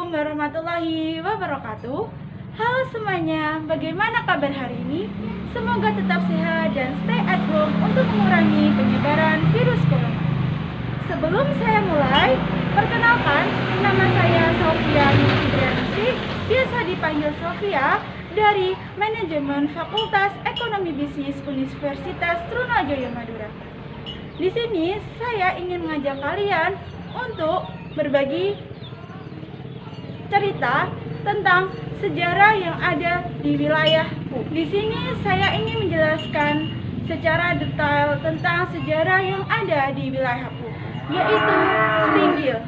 Assalamualaikum warahmatullahi wabarakatuh. Halo semuanya, bagaimana kabar hari ini? Semoga tetap sehat dan stay at home untuk mengurangi penyebaran virus corona. Sebelum saya mulai, perkenalkan, nama saya Sofia Nurindrianisi, biasa dipanggil Sofia, dari Manajemen Fakultas Ekonomi Bisnis Universitas Trunojoyo Madura. Di sini saya ingin mengajak kalian untuk berbagi cerita tentang sejarah yang ada di wilayahku. Di sini saya ingin menjelaskan secara detail tentang sejarah yang ada di wilayahku, yaitu Stinggil.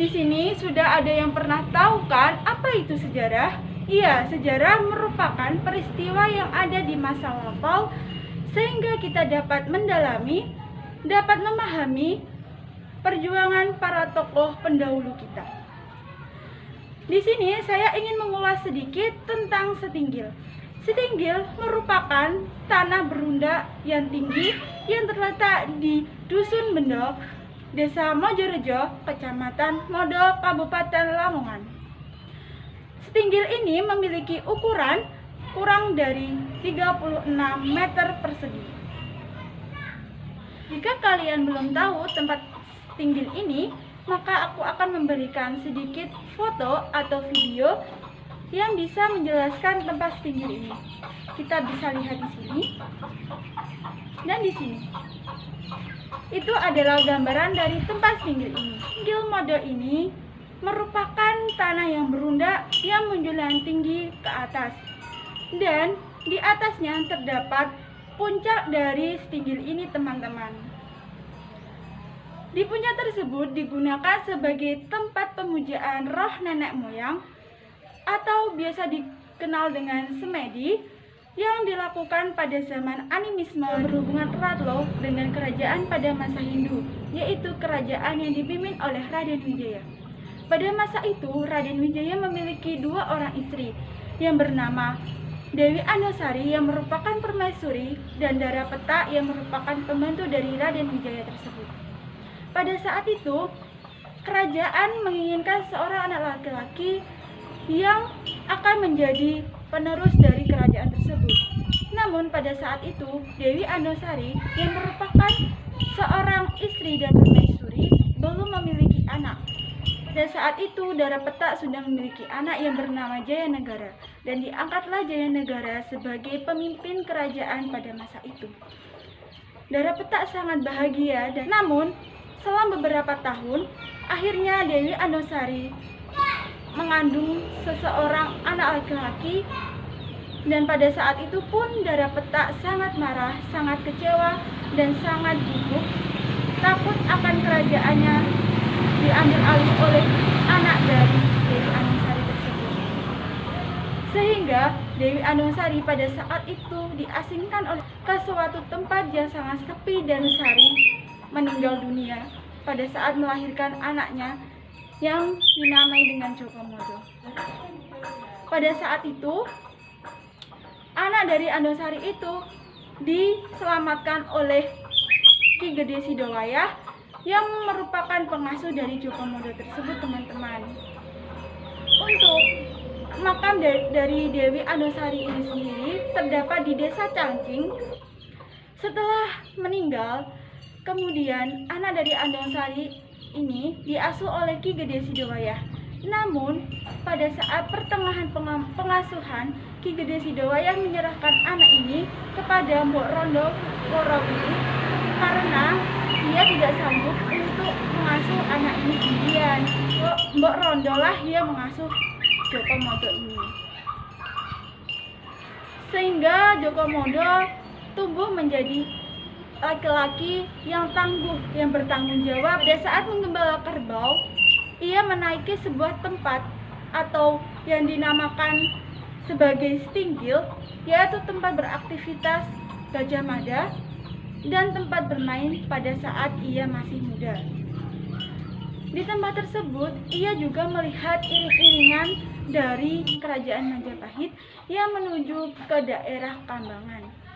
Di sini sudah ada yang pernah tahu kan apa itu sejarah? Iya, sejarah merupakan peristiwa yang ada di masa lampau sehingga kita dapat mendalami, dapat memahami perjuangan para tokoh pendahulu kita. Di sini saya ingin mengulas sedikit tentang Stinggil. Stinggil merupakan tanah berunda yang tinggi yang terletak di Dusun Bendok, Desa Mojorejo, Kecamatan Modo, Kabupaten Lamongan. Stinggil ini memiliki ukuran kurang dari 36 meter persegi. Jika kalian belum tahu tempat Stinggil ini, maka aku akan memberikan sedikit foto atau video yang bisa menjelaskan tempat Stinggil ini. Kita bisa lihat di sini dan di sini. Itu adalah gambaran dari tempat Stinggil ini. Stinggil Modo ini merupakan tanah yang berunda yang menjulang tinggi ke atas, dan di atasnya terdapat puncak dari Stinggil ini, teman-teman. Di puncak tersebut digunakan sebagai tempat pemujaan roh nenek moyang atau biasa dikenal dengan semedi yang dilakukan pada zaman animisme berhubungan erat loh dengan kerajaan pada masa Hindu, yaitu kerajaan yang dipimpin oleh Raden Wijaya. Pada masa itu Raden Wijaya memiliki dua orang istri yang bernama Dewi Anusari yang merupakan permaisuri dan Darapeta yang merupakan pembantu dari Raden Wijaya tersebut. Pada saat itu, kerajaan menginginkan seorang anak laki-laki yang akan menjadi penerus dari kerajaan tersebut. Namun pada saat itu, Dewi Anusari yang merupakan seorang istri dan permaisuri belum memiliki anak. Pada saat itu, Darapeta sudah memiliki anak yang bernama Jayanegara, dan diangkatlah Jayanegara sebagai pemimpin kerajaan pada masa itu. Darapeta sangat bahagia, dan namun selama beberapa tahun, akhirnya Dewi Anusari mengandung seseorang anak laki-laki, dan pada saat itu pun Darapeta sangat marah, sangat kecewa, dan sangat gugup, takut akan kerajaannya diambil alih oleh anak dari Dewi Anusari tersebut. Sehingga Dewi Anusari pada saat itu diasingkan ke suatu tempat yang sangat sepi, dan Sari meninggal dunia pada saat melahirkan anaknya yang dinamai dengan Jogomodo. Pada saat itu, anak dari Anusari itu diselamatkan oleh Ki Gede Sidowayah yang merupakan pengasuh dari Jogomodo tersebut, teman-teman. Untuk makam dari Dewi Anusari ini sendiri terdapat di Desa Cangcing. Setelah meninggal, kemudian anak dari Anusari ini diasuh oleh Ki Gede Sidowayah. Namun pada saat pertengahan pengasuhan, Ki Gede Sidowayah menyerahkan anak ini kepada Mbok Rondo Worowili karena dia tidak sanggup untuk mengasuh anak ini sendirian. Mbok Rondo lah dia mengasuh Jogomodo ini. Sehingga Jogomodo tumbuh menjadi laki-laki yang tangguh, yang bertanggung jawab. Pada saat menggembala kerbau, ia menaiki sebuah tempat atau yang dinamakan sebagai Stinggil, yaitu tempat beraktivitas Gajah Mada dan tempat bermain pada saat ia masih muda. Di tempat tersebut, ia juga melihat iring-iringan dari kerajaan Majapahit yang menuju ke daerah Kambangan.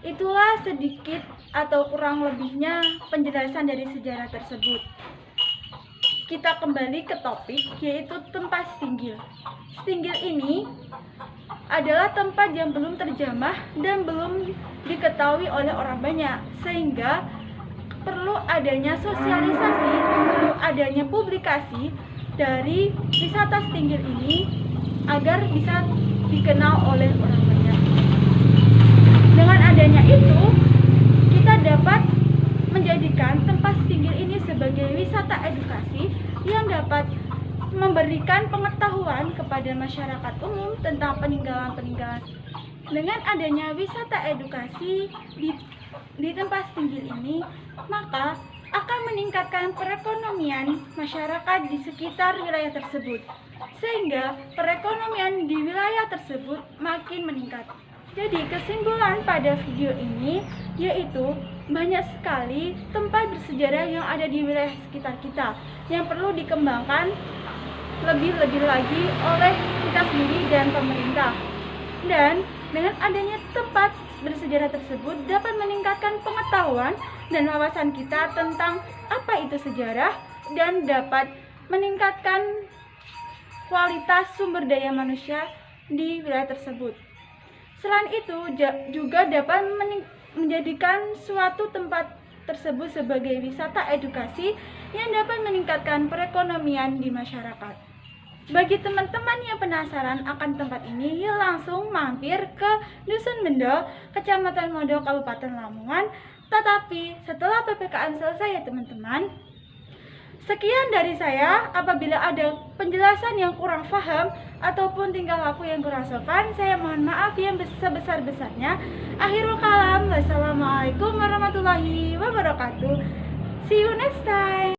Itulah sedikit atau kurang lebihnya penjelasan dari sejarah tersebut. kita kembali ke topik, yaitu tempat stinggil. Stinggil ini adalah tempat yang belum terjamah dan belum diketahui oleh orang banyak, sehingga perlu adanya sosialisasi, perlu adanya publikasi dari wisata stinggil ini agar bisa dikenal oleh orang banyak. Dengan adanya itu, kita dapat menjadikan tempat stinggil ini sebagai wisata edukasi yang dapat memberikan pengetahuan kepada masyarakat umum tentang peninggalan-peninggalan. Dengan adanya wisata edukasi di tempat stinggil ini, maka akan meningkatkan perekonomian masyarakat di sekitar wilayah tersebut, sehingga perekonomian di wilayah tersebut makin meningkat. Jadi kesimpulan pada video ini yaitu banyak sekali tempat bersejarah yang ada di wilayah sekitar kita yang perlu dikembangkan lebih-lebih lagi oleh kita sendiri dan pemerintah. Dan dengan adanya tempat bersejarah tersebut dapat meningkatkan pengetahuan dan wawasan kita tentang apa itu sejarah dan dapat meningkatkan kualitas sumber daya manusia di wilayah tersebut. Selain itu juga dapat menjadikan suatu tempat tersebut sebagai wisata edukasi yang dapat meningkatkan perekonomian di masyarakat. Bagi teman-teman yang penasaran akan tempat ini, yuk langsung mampir ke Dusun Bendo, Kecamatan Modo, Kabupaten Lamongan. Tetapi setelah PPKM selesai ya teman-teman. Sekian dari saya. Apabila ada penjelasan yang kurang paham ataupun tingkah laku yang kurang sopan, saya mohon maaf yang sebesar-besarnya. Akhirul kalam, wassalamualaikum warahmatullahi wabarakatuh. See you next time.